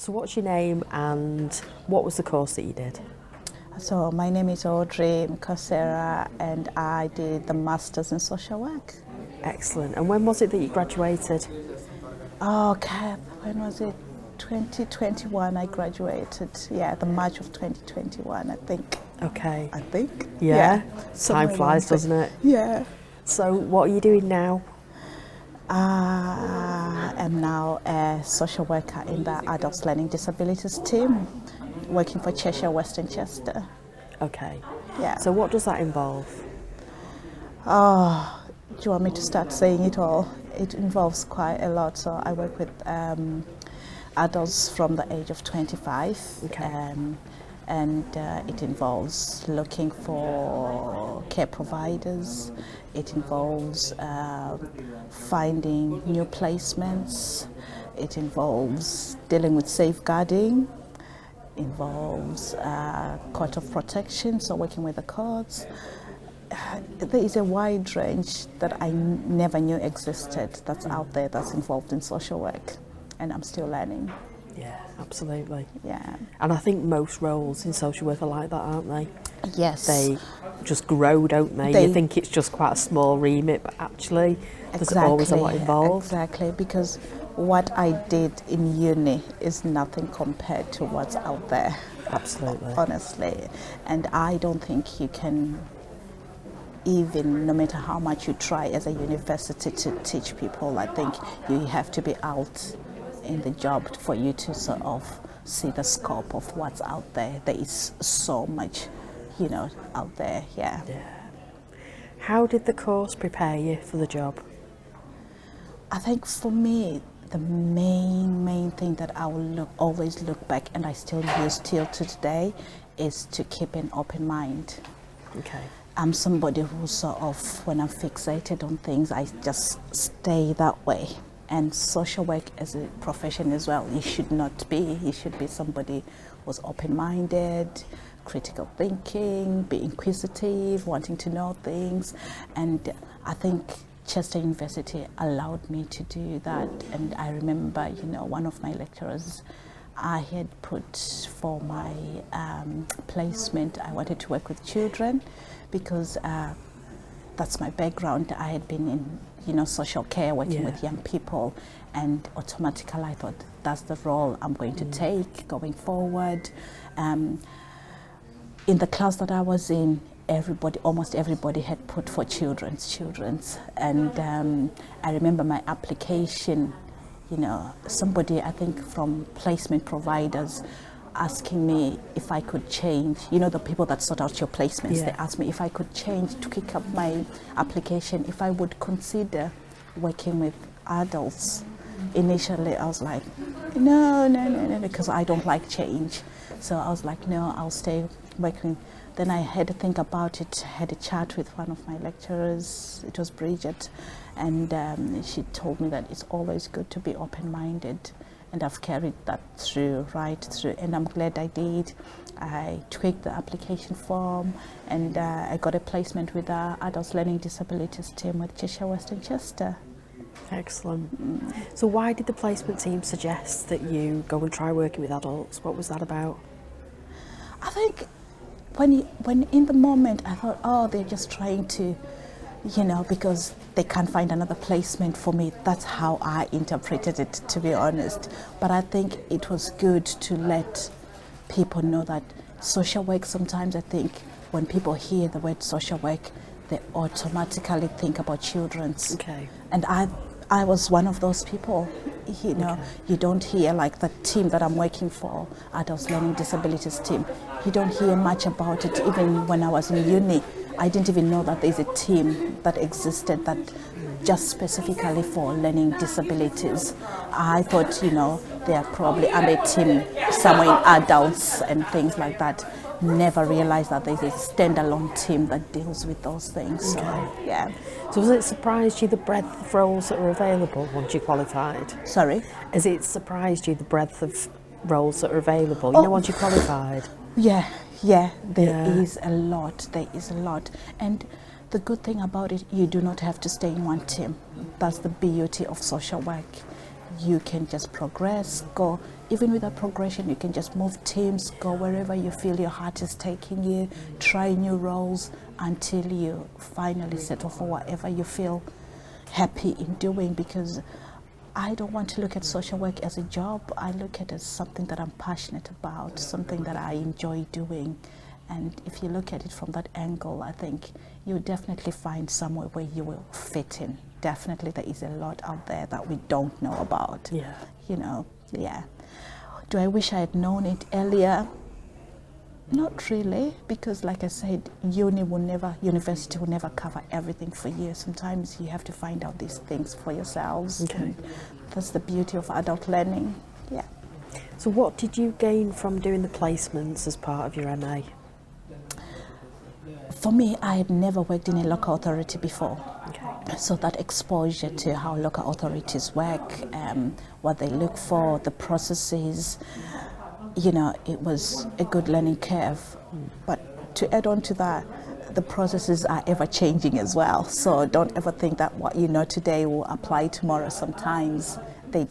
So what's your name and what was the course that you did? So my name is Audrey Mkosera and I did the Masters in Social Work. Excellent. And when was it that you graduated? Okay, when was it? 2021 I graduated. Yeah, the March of 2021, I think. Okay. I think. Yeah. Somewhere Time flies, around doesn't it? Yeah. So what are you doing now? I am now a social worker in the Adults Learning Disabilities team, working for Cheshire, Western Chester. Okay. Yeah. So what does that involve? Oh, do you want me to start saying it all? It involves quite a lot. So I work with adults from the age of 25. Okay. And it involves looking for care providers. It involves finding new placements. It involves dealing with safeguarding. Involves court of protection, so working with the courts. There is a wide range that I never knew existed that's out there that's involved in social work, and I'm still learning. Yeah, absolutely. Yeah. And I think most roles in social work are like that, aren't they? Yes. They just grow, don't they? You think it's just quite a small remit, but actually there's always a lot involved. Exactly, because what I did in uni is nothing compared to what's out there. Absolutely. Honestly. And I don't think you can even, no matter how much you try as a university to teach people, I think you have to be out in the job for you to sort of see the scope of what's out there. There is so much, out there, yeah. How did the course prepare you for the job? I think for me, the main thing that I will always look back, and I still use till to today, is to keep an open mind. Okay. I'm somebody who sort of, when I'm fixated on things, I just stay that way. And social work as a profession as well, you should not be. You should be somebody who's open-minded, critical thinking, be inquisitive, wanting to know things. And I think Chester University allowed me to do that. And I remember, one of my lecturers, I had put for my placement, I wanted to work with children because that's my background. I had been in, social care, working with young people, and automatically I thought that's the role I'm going to take going forward. In the class that I was in, almost everybody had put for children's, and I remember my application, somebody, I think from placement providers, asking me if I could change, the people that sort out your placements, they asked me if I could change to kick up my application, if I would consider working with adults. Initially, I was like, no, because I don't like change. So I was like, no, I'll stay working. Then I had to think about it, had a chat with one of my lecturers, it was Bridget, and she told me that it's always good to be open-minded. And I've carried that right through, and I'm glad I did. I tweaked the application form, and I got a placement with the Adults Learning Disabilities team with Cheshire, Western Chester. Excellent. So why did the placement team suggest that you go and try working with adults? What was that about? I think when in the moment I thought, oh, they're just trying to, because they can't find another placement for me. That's how I interpreted it, to be honest. But I think it was good to let people know that social work, sometimes I think when people hear the word social work, they automatically think about children's. Okay. And I was one of those people. You don't hear, like the team that I'm working for, Adults Learning Disabilities team, you don't hear much about it. Even when I was in uni, I didn't even know that there's a team that existed that just specifically for learning disabilities. I thought, they are probably under a team somewhere in adults and things like that. Never realized that there's a standalone team that deals with those things. Okay. So, yeah. So has it surprised you the breadth of roles that are available once you qualified? Sorry? Has it surprised you the breadth of roles that are available, once you qualified? Yeah, there is a lot. And the good thing about it, you do not have to stay in one team. That's the beauty of social work. you can just progress, go, even without progression, you can just move teams, go wherever you feel your heart is taking you, try new roles until you finally settle for whatever you feel happy in doing. Because I don't want to look at social work as a job. I look at it as something that I'm passionate about, something that I enjoy doing. And if you look at it from that angle, I think you'll definitely find somewhere where you will fit in. Definitely there is a lot out there that we don't know about. Yeah. You know, yeah. Do I wish I had known it earlier? Not really, because like I said, university will never cover everything for you. Sometimes you have to find out these things for yourselves. Okay. And that's the beauty of adult learning. Yeah. So what did you gain from doing the placements as part of your MA? For me, I had never worked in a local authority before. Okay. So that exposure to how local authorities work, what they look for, the processes, you know, it was a good learning curve. But to add on to that, the processes are ever changing as well. So don't ever think that what you know today will apply tomorrow. Sometimes they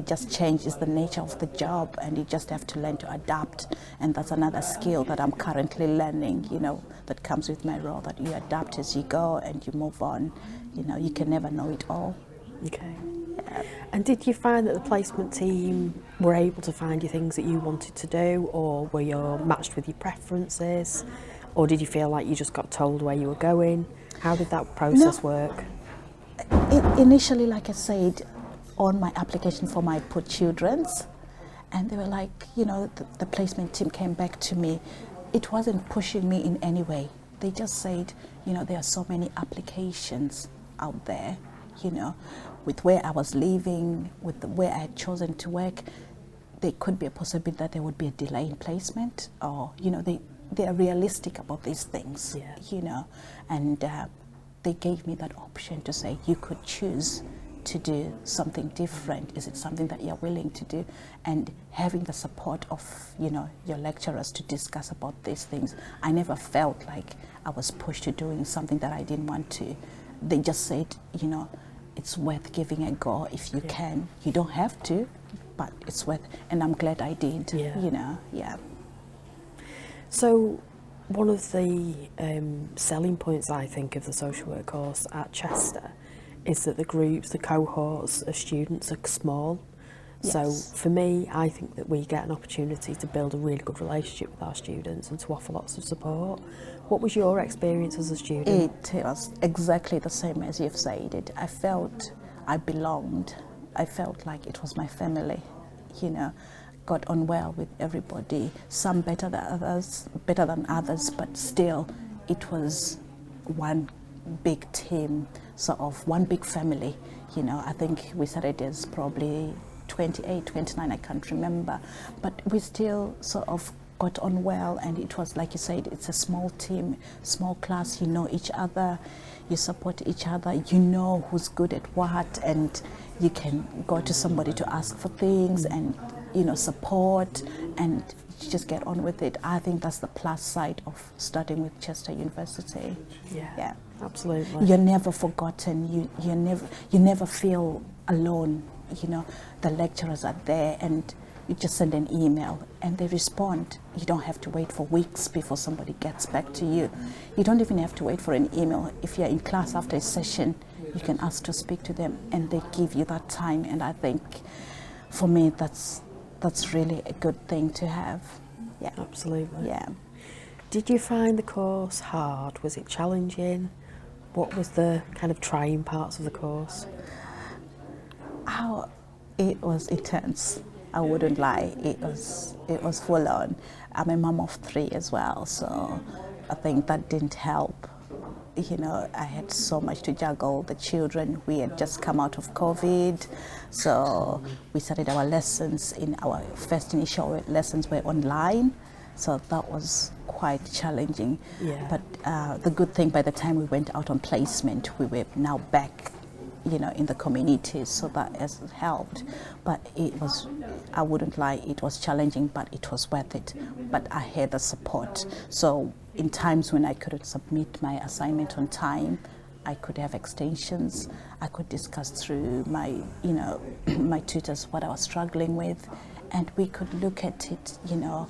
just change. It's the nature of the job, and you just have to learn to adapt. And that's another skill that I'm currently learning, you know, that comes with my role, that you adapt as you go and you move on. You know, you can never know it all. Okay. Yeah. And did you find that the placement team were able to find you things that you wanted to do, or were you matched with your preferences, or did you feel like you just got told where you were going? How did that process work? Initially, like I said, on my application form, I put children's, and they were like, you know, the placement team came back to me. It wasn't pushing me in any way. They just said, you know, there are so many applications out there, you know, with where I was living, with where I had chosen to work. There could be a possibility that there would be a delay in placement, or, you know, they are realistic about these things, Yeah. you know, and they gave me that option to say, you could choose to do something different. Is it something that you're willing to do? And having the support of, you know, your lecturers to discuss about these things. I never felt like I was pushed to doing something that I didn't want to. They just said, you know, it's worth giving a go if you can. You don't have to, but it's worth, and I'm glad I did, you know, yeah. So one of the selling points, I think, of the social work course at Chester is that the groups, the cohorts of students are small. Yes. So for me, I think that we get an opportunity to build a really good relationship with our students and to offer lots of support. What was your experience as a student? It was exactly the same as you've said it. I felt I belonged. I felt like it was my family, you know. Got on well with everybody, some better than others, but still it was one big team, sort of one big family, you know. I think we started as probably 28, 29, I can't remember, but we still sort of got on well, and it was, like you said, it's a small team, small class, you know each other, you support each other, you know who's good at what, and you can go to somebody to ask for things and, you know, support, and you just get on with it. I think that's the plus side of studying with Chester University. Yeah. Absolutely. You're never forgotten. You never feel alone. You know, the lecturers are there, and you just send an email and they respond. You don't have to wait for weeks before somebody gets back to you. You don't even have to wait for an email. If you're in class after a session, you can ask to speak to them, and they give you that time. And I think, for me, that's really a good thing to have. Yeah. Absolutely. Yeah. Did you find the course hard? Was it challenging? What was the kind of trying parts of the course? It was intense. I wouldn't lie. It was full on. I'm a mom of 3 as well, so I think that didn't help. You know, I had so much to juggle. The children, we had just come out of COVID, so we started our lessons. Our first initial lessons were online, so that was quite challenging. Yeah. But the good thing, by the time we went out on placement, we were now back, you know, in the community, so that has helped. But it was, I wouldn't lie, it was challenging, but it was worth it. But I had the support. So in times when I couldn't submit my assignment on time, I could have extensions. I could discuss through my, you know, my tutors what I was struggling with, and we could look at it, you know,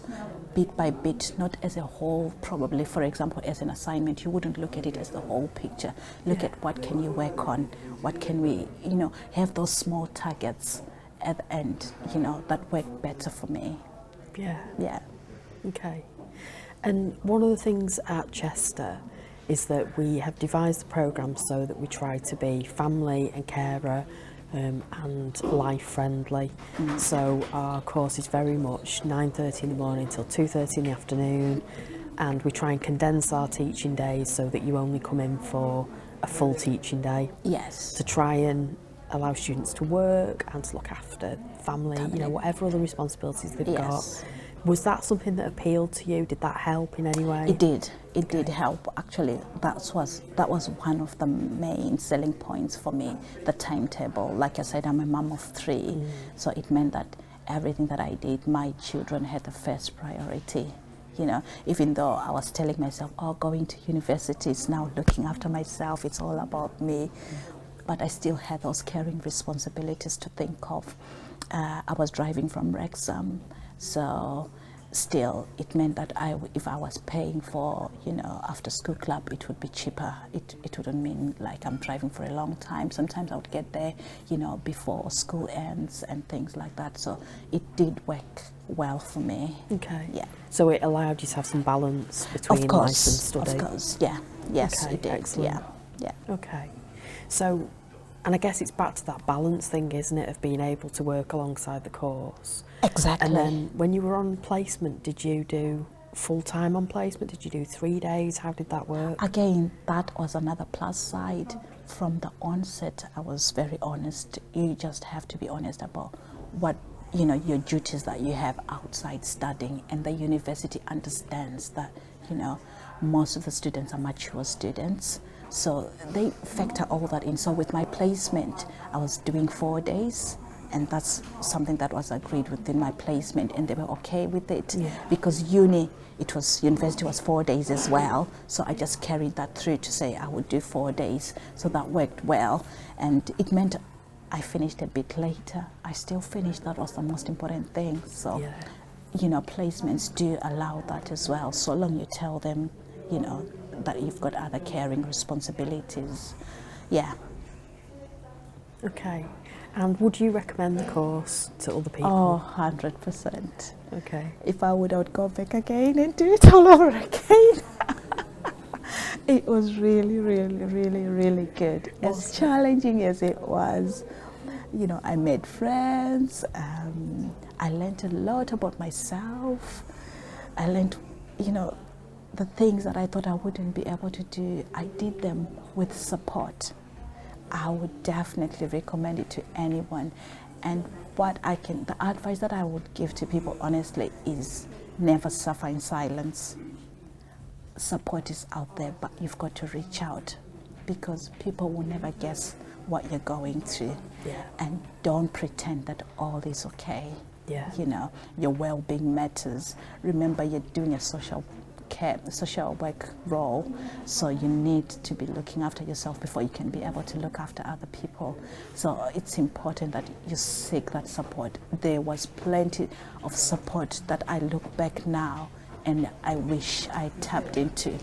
bit by bit, not as a whole. Probably, for example, as an assignment, you wouldn't look at it as the whole picture. Look at what can you work on, what can we, you know, have those small targets at the end, you know, that work better for me. Yeah. Yeah. Okay. And one of the things at Chester is that we have devised the programme so that we try to be family and carer and life friendly. So our course is very much 9:30 in the morning till 2:30 in the afternoon, and we try and condense our teaching days so that you only come in for a full teaching day. Yes. To try and allow students to work and to look after family, you know, whatever other responsibilities they've got. Was that something that appealed to you? Did that help in any way? It did. It did help. Actually, that was one of the main selling points for me. The timetable. Like I said, I'm a mom of 3, so it meant that everything that I did, my children had the first priority. You know, even though I was telling myself, oh, going to university is now looking after myself. It's all about me. But I still had those caring responsibilities to think of. I was driving from Wrexham. So still, it meant that if I was paying for, you know, after school club, it would be cheaper. It wouldn't mean like I'm driving for a long time. Sometimes I would get there, you know, before school ends and things like that. So it did work well for me. Okay. Yeah. So it allowed you to have some balance between life and study. Of course, yeah. Yes, Okay, it did. excellent. Yeah. Okay. So, and I guess it's back to that balance thing, isn't it, of being able to work alongside the course. Exactly. And then when you were on placement, did you do full-time on placement? Did you do 3 days? How did that work? Again, that was another plus side. From the onset, I was very honest. You just have to be honest about what, you know, your duties that you have outside studying, and the university understands that, you know, most of the students are mature students. So they factor all that in. So with my placement, I was doing 4 days, and that's something that was agreed within my placement, and they were okay with it. Because university was 4 days as well. So I just carried that through to say I would do 4 days. So that worked well, and it meant I finished a bit later. I still finished. That was the most important thing. So, you know, placements do allow that as well, so long you tell them, you know, that you've got other caring responsibilities. Yeah. Okay. And would you recommend the course to other people? Oh, 100%. Okay. If I would go back again and do it all over again. It was really, really, really, really good. As challenging as it was, you know, I made friends. I learned a lot about myself. I learned, you know, the things that I thought I wouldn't be able to do, I did them with support. I would definitely recommend it to anyone. And the advice that I would give to people, honestly, is never suffer in silence. Support is out there, but you've got to reach out, because people will never guess what you're going through. And don't pretend that all is okay. You know, your well-being matters. Remember, you're doing a social work role, so you need to be looking after yourself before you can be able to look after other people. So it's important that you seek that support. There was plenty of support that I look back now and I wish I tapped into,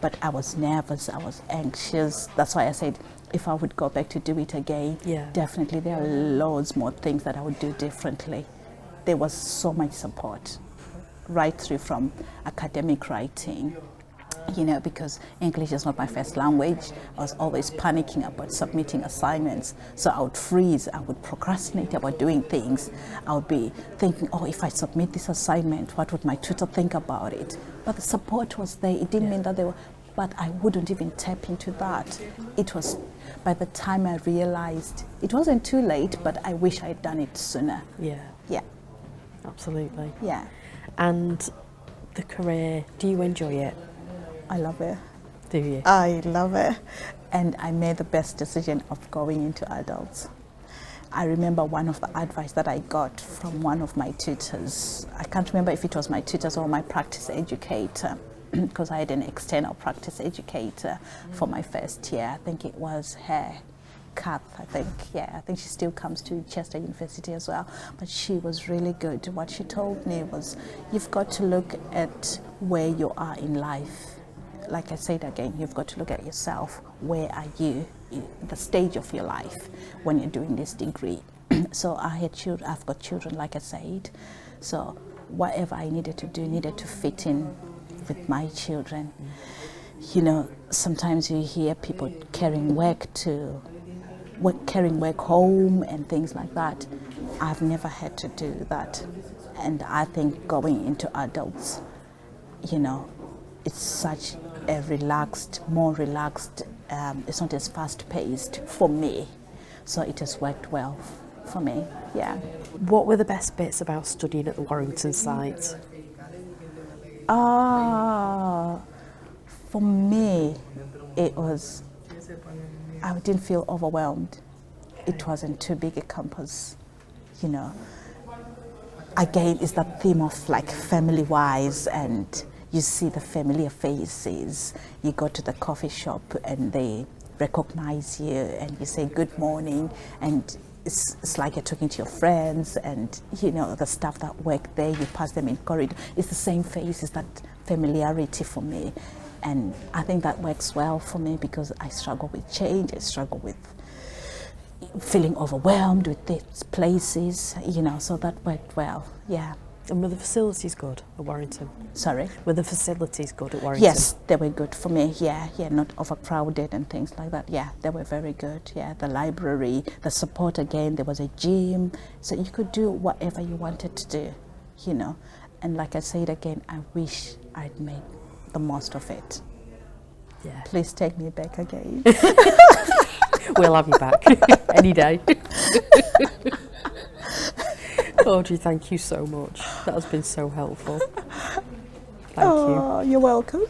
but I was nervous, I was anxious. That's why I said if I would go back to do it again, definitely there are loads more things that I would do differently. There was so much support right through from academic writing, you know, because English is not my first language. I was always panicking about submitting assignments. So I would freeze, I would procrastinate about doing things. I would be thinking, oh, if I submit this assignment, what would my tutor think about it? But the support was there. It didn't mean that they were, but I wouldn't even tap into that. It was, by the time I realized, it wasn't too late, but I wish I had done it sooner. Yeah. Absolutely. Yeah. And the career, do you enjoy it? I love it. Do you? I love it. And I made the best decision of going into adults. I remember one of the advice that I got from one of my tutors. I can't remember if it was my tutors or my practice educator. because I had an external practice educator for my first year. I think it was her, Kath, I think she still comes to Chester University as well, but she was really good. What she told me was, you've got to look at where you are in life. Like I said again, you've got to look at yourself. Where are you in the stage of your life when you're doing this degree? So I've got children, like I said, so whatever I needed to do needed to fit in with my children. You know, sometimes you hear people carrying work home and things like that. I've never had to do that, and I think going into adults, you know, it's such a more relaxed, it's not as fast-paced for me, so it has worked well for me, yeah. What were the best bits about studying at the Warrington site? For me, it was, I didn't feel overwhelmed. It wasn't too big a campus, you know. Again, it's that theme of like family-wise, and you see the familiar faces. You go to the coffee shop and they recognize you and you say good morning, and it's like you're talking to your friends, and you know, the staff that work there, you pass them in corridor, it's the same faces, that familiarity for me. And I think that works well for me because I struggle with change, I struggle with feeling overwhelmed with these places, you know, so that worked well, yeah. And were the facilities good at Warrington? Sorry? Were the facilities good at Warrington? Yes, they were good for me, yeah, not overcrowded and things like that. Yeah, they were very good, yeah. The library, the support again, there was a gym, so you could do whatever you wanted to do, you know. And like I said again, I wish I'd made the most of it. Yeah. Please take me back again. We'll have you back any day. Audrey, thank you so much. That has been so helpful. Thank you. You're welcome.